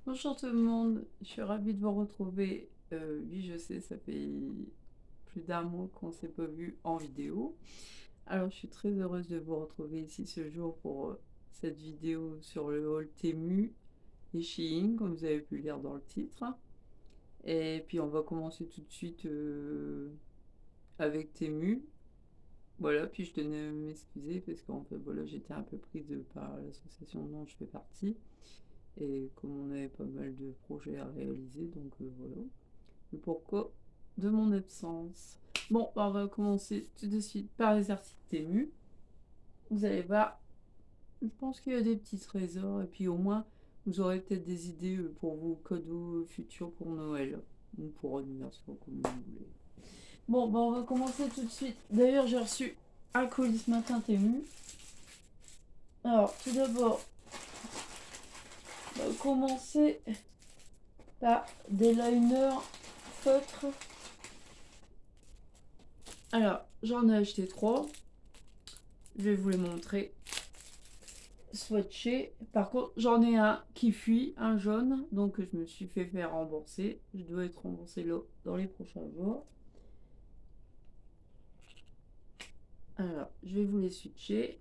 Bonjour tout le monde, je suis ravie de vous retrouver. Oui, je sais, ça fait plus d'un mois qu'on ne s'est pas vu en vidéo. Alors, je suis très heureuse de vous retrouver ici ce jour pour cette vidéo sur le haul Temu et Shein, comme vous avez pu lire dans le titre. Et puis, on va commencer tout de suite avec Temu. Voilà, puis je tenais à m'excuser parce qu'en fait, voilà, j'étais un peu prise par l'association dont je fais partie. Et comme on avait pas mal de projets à réaliser, donc voilà. Le pourquoi de mon absence. Bon, bah, on va commencer tout de suite par les articles Temu. Vous allez voir, je pense qu'il y a des petits trésors, et puis au moins, vous aurez peut-être des idées pour vos cadeaux futurs pour Noël, ou pour anniversaire, comme vous voulez. Bon, bah, on va commencer tout de suite. D'ailleurs, j'ai reçu un colis ce matin Temu. Alors, tout d'abord, on va commencer par des liners feutres. Alors, j'en ai acheté 3. Je vais vous les montrer. Swatché. Par contre, j'en ai un qui fuit, un jaune, donc je me suis fait faire rembourser. Je dois être remboursé là dans les prochains jours. Alors, je vais vous les switcher.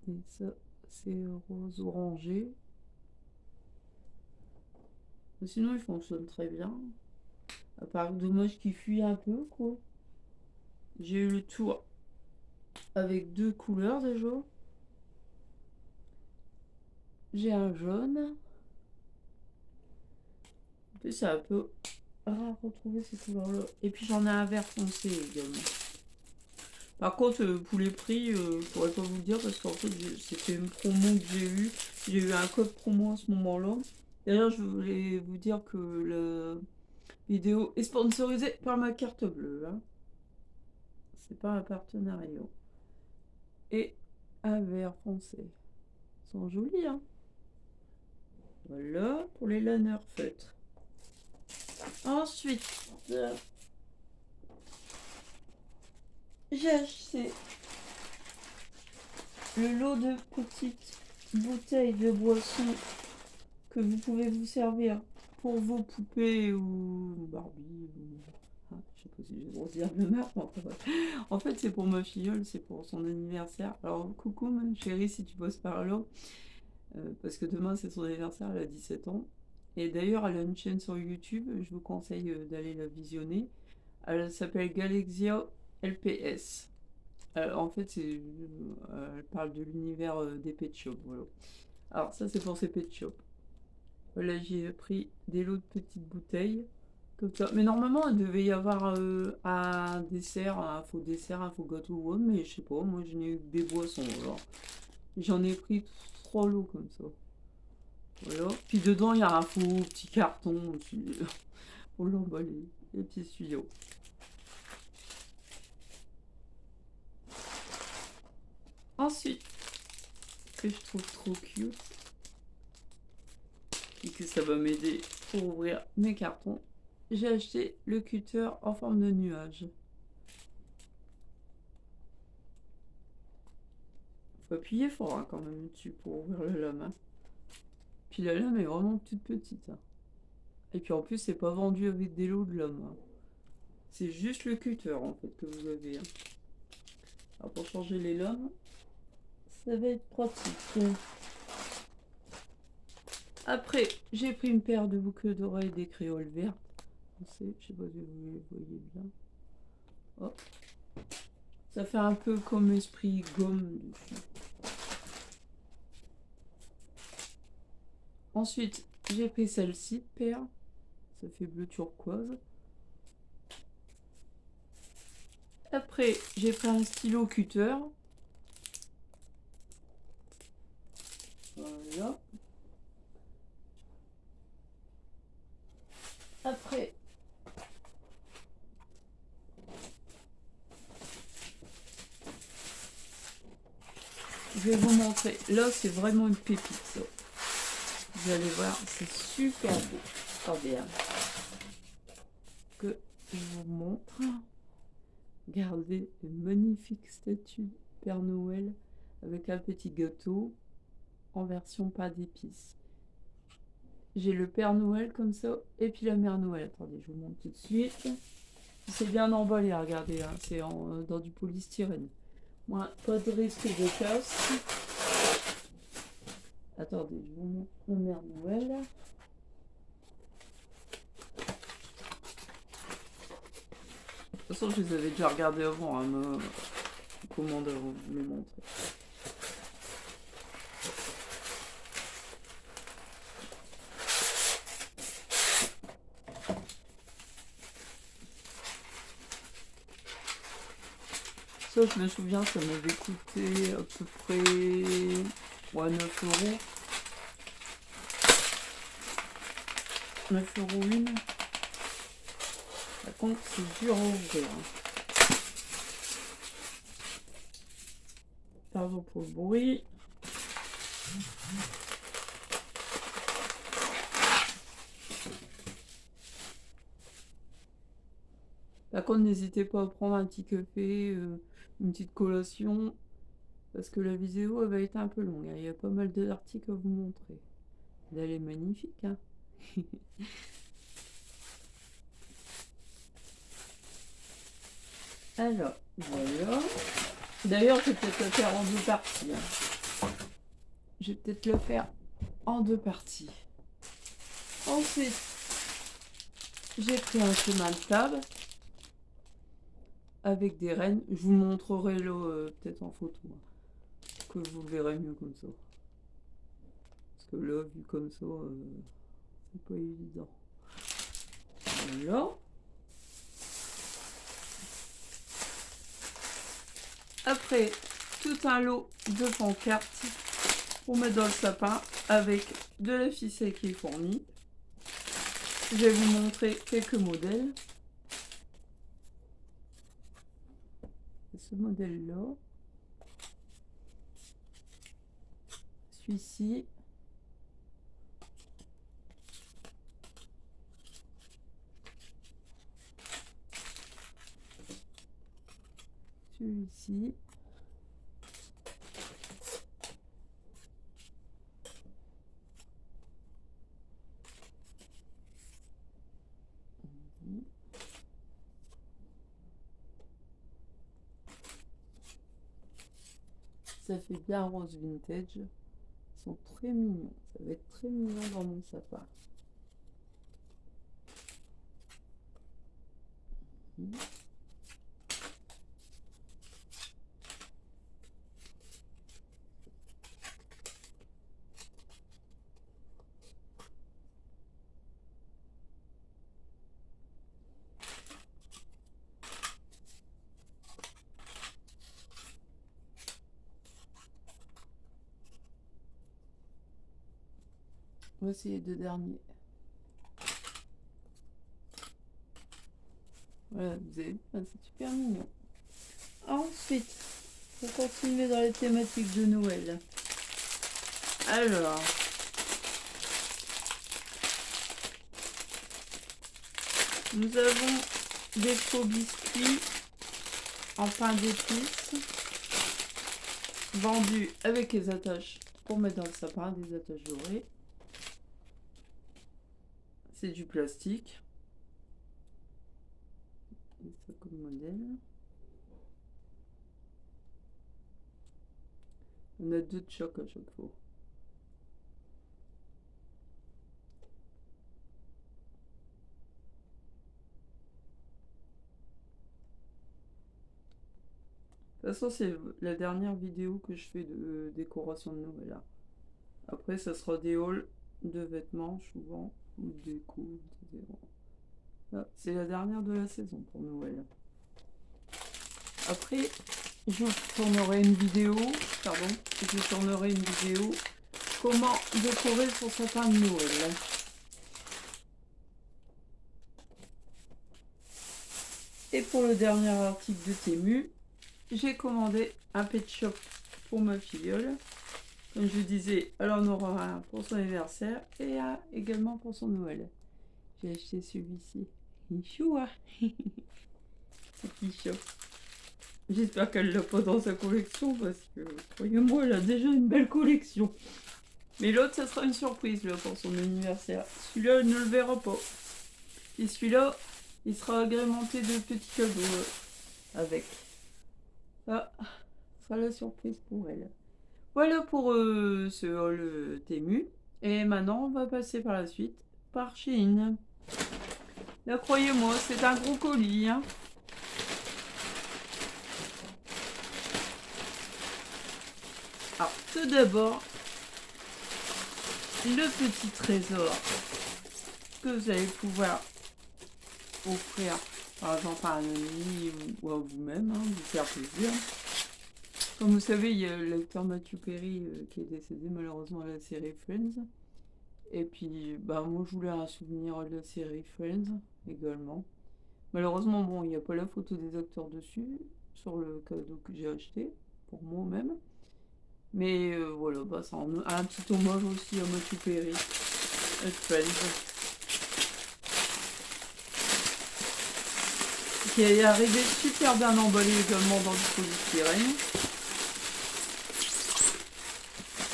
Et ça, c'est rose orangé. Mais sinon, il fonctionne très bien. À part dommage qu'il fuit un peu, quoi. J'ai eu le tour avec 2 couleurs déjà. J'ai un jaune. En plus, c'est un peu rare à retrouver ces couleurs-là. Et puis, j'en ai un vert foncé également. Par contre, pour les prix, je pourrais pas vous le dire parce qu'en fait, c'était une promo que j'ai eue. J'ai eu un code promo à ce moment-là. D'ailleurs, je voulais vous dire que la vidéo est sponsorisée par ma carte bleue. Hein. C'est pas un partenariat. Et un vert foncé. Ils sont jolis, hein. Voilà, pour les laners feutres. Ensuite, j'ai acheté le lot de petites bouteilles de boisson que vous pouvez vous servir pour vos poupées ou Barbie ou... je sais pas si j'ai le droit de dire le marque, mais enfin, bref. En fait, c'est pour ma filleule, c'est pour son anniversaire. Alors, coucou, ma chérie, si tu bosses par là, parce que demain, c'est son anniversaire, elle a 17 ans. Et d'ailleurs, elle a une chaîne sur YouTube, je vous conseille d'aller la visionner. Elle s'appelle Galexia LPS. En fait, elle parle de l'univers des pet shops, voilà. Alors, ça, c'est pour ses pet shops. Voilà, j'ai pris des lots de petites bouteilles. Comme ça. Mais normalement, il devait y avoir un dessert, un faux gâteau ou autre, mais je sais pas, moi je n'ai eu que des boissons. Alors. J'en ai pris 3 lots comme ça. Voilà. Puis dedans, il y a un faux petit carton aussi pour l'emballer. Les petits tuyaux. Ensuite, ce que je trouve trop cute, et que ça va m'aider pour ouvrir mes cartons, j'ai acheté le cutter en forme de nuage. Faut appuyer fort hein, quand même dessus pour ouvrir la lame. Hein. Puis la lame est vraiment toute petite. Hein. Et puis en plus, c'est pas vendu avec des lots de lame. Hein. C'est juste le cutter en fait que vous avez. Hein. Alors pour changer les lames, ça va être pratique. Après, j'ai pris une paire de boucles d'oreilles des créoles vertes. Je sais pas si vous les voyez bien. Hop. Ça fait un peu comme esprit gomme dessus. Ensuite, j'ai pris celle-ci, paire. Ça fait bleu turquoise. Après, j'ai pris un stylo cutter. Voilà. Après, je vais vous montrer. Là, c'est vraiment une pépite, ça. Vous allez voir, c'est super beau. Attendez, hein, que je vous montre. Regardez une magnifique statue de Père Noël avec un petit gâteau en version pain d'épices. J'ai le Père Noël comme ça, et puis la Mère Noël. Attendez, je vous montre tout de suite. C'est bien emballé, regardez, hein, c'est dans du polystyrène. Moi, pas de risque de casse. Attendez, je vous montre la Mère Noël. De toute façon, je les avais déjà regardés avant, hein, me commander avant de vous les montrer. Ça, je me souviens, ça m'avait coûté à peu près 9 euros. 9 euros une. Par contre, c'est dur à ouvrir. Pardon pour le bruit. Par contre, n'hésitez pas à prendre un petit café, une petite collation, parce que la vidéo elle va être un peu longue, hein. Il y a pas mal d'articles à vous montrer. Elle est magnifique, hein. Alors, voilà. D'ailleurs, je vais peut-être le faire en 2 parties. Hein. Je vais peut-être le faire en 2 parties. Ensuite, j'ai pris un chemin de table avec des rennes. Je vous montrerai là peut-être en photo, hein, que vous verrez mieux comme ça. Parce que là, vu comme ça, c'est pas évident. Voilà. Après, tout un lot de pancartes pour mettre dans le sapin avec de la ficelle qui est fournie. Je vais vous montrer quelques modèles. Ce modèle-là. Celui-ci. Celui-ci. Ça fait bien rose vintage. Ils sont très mignons. Ça va être très mignon dans mon sapin. Voici les 2 derniers. Voilà, vous avez vu, c'est super mignon. Ensuite, pour continuer dans les thématiques de Noël. Alors, nous avons des faux biscuits en pain d'épices vendus avec les attaches pour mettre dans le sapin, des attaches dorées. C'est du plastique. Et ça comme modèle. On a 2 de choc à chaque fois. De toute façon, c'est la dernière vidéo que je fais de décoration de Noël. Après, ça sera des hauls de vêtements, souvent, ou de déco, etc. C'est la dernière de la saison pour Noël. Après, je tournerai une vidéo, comment décorer son sapin de Noël. Et pour le dernier article de Temu, j'ai commandé un pet shop pour ma filleule. Comme je disais, elle en aura un pour son anniversaire et un également pour son Noël. J'ai acheté celui-ci. Il est chou, hein. C'est petit shop. J'espère qu'elle l'a pas dans sa collection parce que, croyez-moi, elle a déjà une belle collection. Mais l'autre, ça sera une surprise là, pour son anniversaire. Celui-là, elle ne le verra pas. Et celui-là, il sera agrémenté de petits cadeaux avec. Ça sera la surprise pour elle. Voilà pour ce haul Temu. Et maintenant, on va passer par la suite par Shein. Là, croyez-moi, c'est un gros colis. Hein. Alors, tout d'abord, le petit trésor que vous allez pouvoir offrir, par exemple, à un ami ou à vous-même, hein, vous faire plaisir. Comme vous savez, il y a l'acteur Matthew Perry qui est décédé malheureusement à la série Friends. Et puis, bah, moi, je voulais un souvenir de la série Friends également. Malheureusement, bon, il n'y a pas la photo des acteurs dessus, sur le cadeau que j'ai acheté, pour moi-même. Mais voilà, bah, c'est un petit hommage aussi à Matthew Perry, à Friends. Qui est arrivé super bien emballé également dans le polystyrène.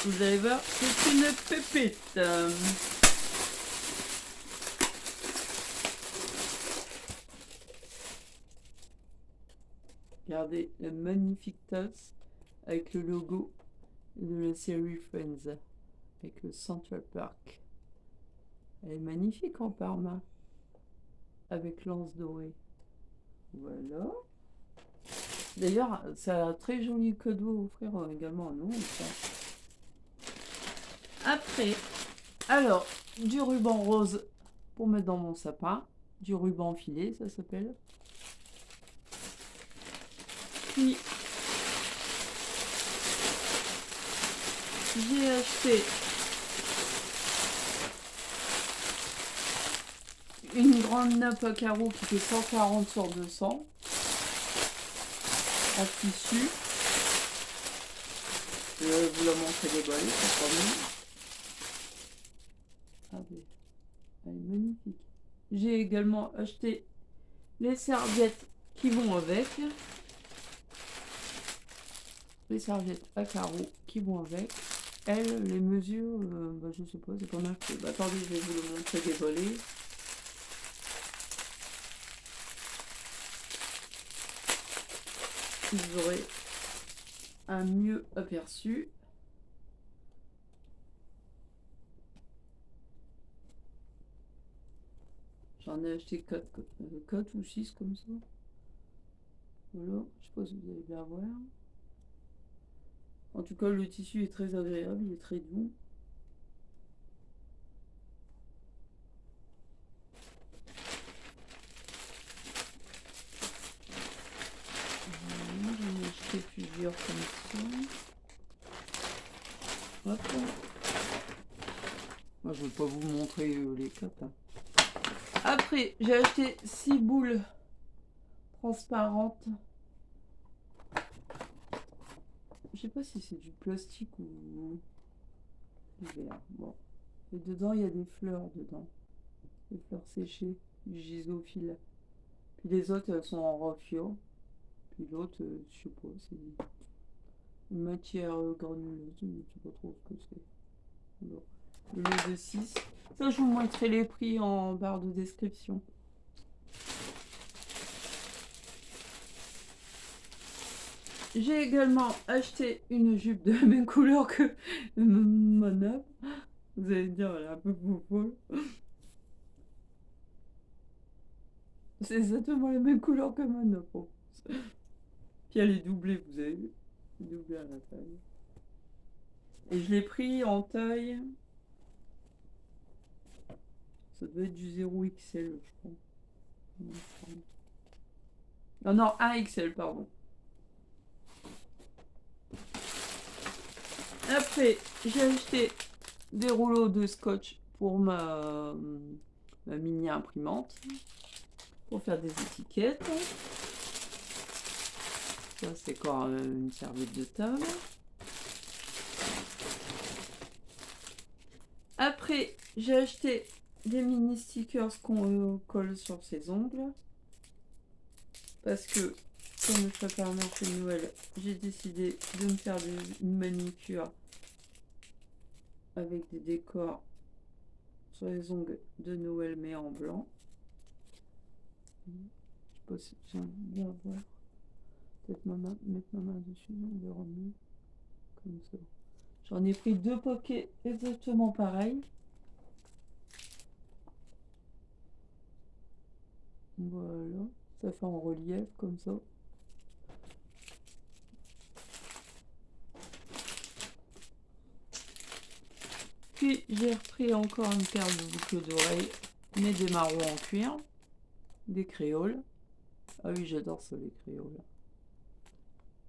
Vous allez voir, c'est une pépite. Regardez la magnifique tasse avec le logo de la série Friends, avec le Central Park. Elle est magnifique en parma, avec l'anse dorée. Voilà. D'ailleurs, c'est un très joli cadeau à offrir également à nous. Après, alors, du ruban rose pour mettre dans mon sapin. Du ruban filé, ça s'appelle. Puis, j'ai acheté une grande nappe à carreaux qui fait 140 sur 200 en tissu. Je vais vous la montrer déballée, c'est pas mieux. Regardez, elle est magnifique. J'ai également acheté les serviettes qui vont avec. Les serviettes à carreaux qui vont avec. Elles, les mesures, bah, je sais pas, c'est pas marqué. Bah, attendez, je vais vous le montrer déballé. Vous aurez un mieux aperçu. J'en ai acheté 4 ou 6 comme ça. Voilà, je sais pas si vous allez bien voir. En tout cas, le tissu est très agréable, il est très doux. J'en ai acheté plusieurs comme ça. Hop. Moi, je ne vais pas vous montrer les 4. Hein. Après, j'ai acheté 6 boules transparentes. Je sais pas si c'est du plastique ou du verre. Bon. Et dedans, il y a des fleurs dedans. Des fleurs séchées, du gisophile. Puis les autres, elles sont en raffia. Puis l'autre, je sais pas, c'est une matière granuleuse. Je ne sais pas trop ce que c'est. Alors, le lot de 6. Ça, je vous montrerai les prix en barre de description. J'ai également acheté une jupe de la même couleur que ma nappe. Vous allez dire, elle est un peu folle. C'est exactement la même couleur que ma nappe. Puis elle est doublée, vous avez vu? Doublée à la taille. Et je l'ai pris en taille. Ça doit être du 0XL, je crois. Non, non, 1XL, pardon. Après, j'ai acheté des rouleaux de scotch pour ma mini imprimante. Pour faire des étiquettes. Ça, c'est encore une serviette de table. Après, j'ai acheté des mini stickers qu'on colle sur ses ongles. Parce que comme je prépare un marché de Noël, j'ai décidé de me faire une manicure avec des décors sur les ongles de Noël mais en blanc. Je sais pas si j'aime bien voir. Peut-être mettre ma main dessus, on verra mieux. Comme ça. J'en ai pris 2 paquets exactement pareils. Voilà, ça fait en relief comme ça. Puis j'ai repris encore une paire de boucles d'oreilles, mais des marrons en cuir, des créoles. Ah oui, j'adore ça, les créoles.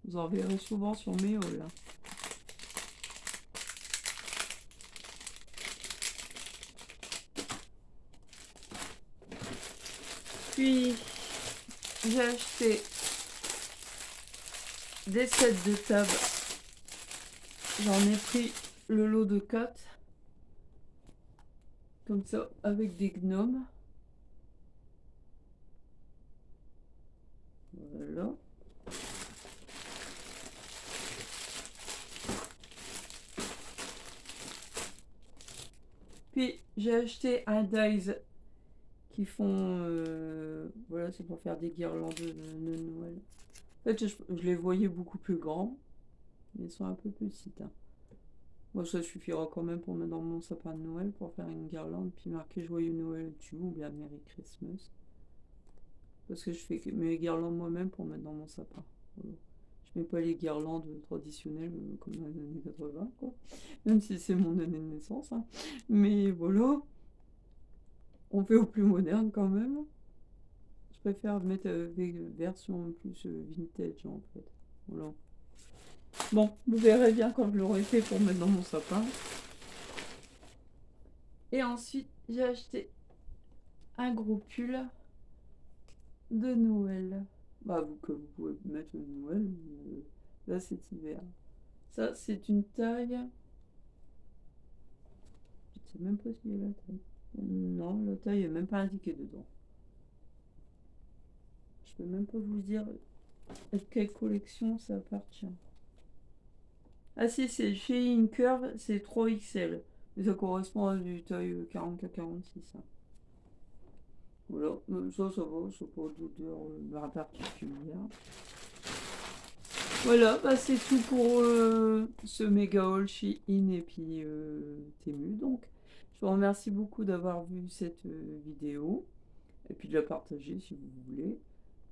Vous en verrez souvent sur mes hauls. Puis j'ai acheté des sets de table. J'en ai pris le lot de 4. Comme ça, avec des gnomes. Voilà. Puis j'ai acheté un dies qui font... voilà, c'est pour faire des guirlandes de Noël. En fait, je les voyais beaucoup plus grands. Mais ils sont un peu petites. Hein. Moi, ça suffira quand même pour mettre dans mon sapin de Noël, pour faire une guirlande, puis marquer Joyeux Noël dessus, ou bien Merry Christmas. Parce que je fais mes guirlandes moi-même pour mettre dans mon sapin. Voilà. Je mets pas les guirlandes traditionnelles comme dans les années 80, quoi. Même si c'est mon année de naissance. Hein. Mais voilà. On fait au plus moderne quand même. Je préfère mettre des versions plus vintage en fait. Voilà. Bon, vous verrez bien quand je l'aurai fait pour mettre dans mon sapin. Et ensuite, j'ai acheté un gros pull de Noël. Bah, que vous pouvez mettre de Noël. Là, c'est hiver. Ça, c'est une taille. Je sais même pas s'il y a la taille. Non, la taille est même pas indiquée dedans. Je peux même pas vous dire de quelle collection ça appartient. Ah si, c'est chez Incurve, c'est 3XL. Mais ça correspond à du taille 44-46. Hein. Voilà, ça va, c'est pas d'odeur particulière. Voilà, bah c'est tout pour ce méga haul chez In et puis Temu. Donc, je vous remercie beaucoup d'avoir vu cette vidéo et puis de la partager si vous voulez.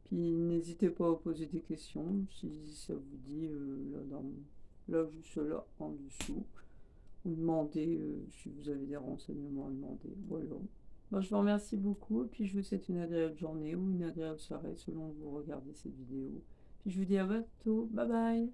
Puis n'hésitez pas à poser des questions si ça vous dit là juste là en dessous. Ou demander si vous avez des renseignements à demander. Voilà. Bon, je vous remercie beaucoup et puis je vous souhaite une agréable journée ou une agréable soirée selon que vous regardez cette vidéo. Puis je vous dis à bientôt. Bye bye.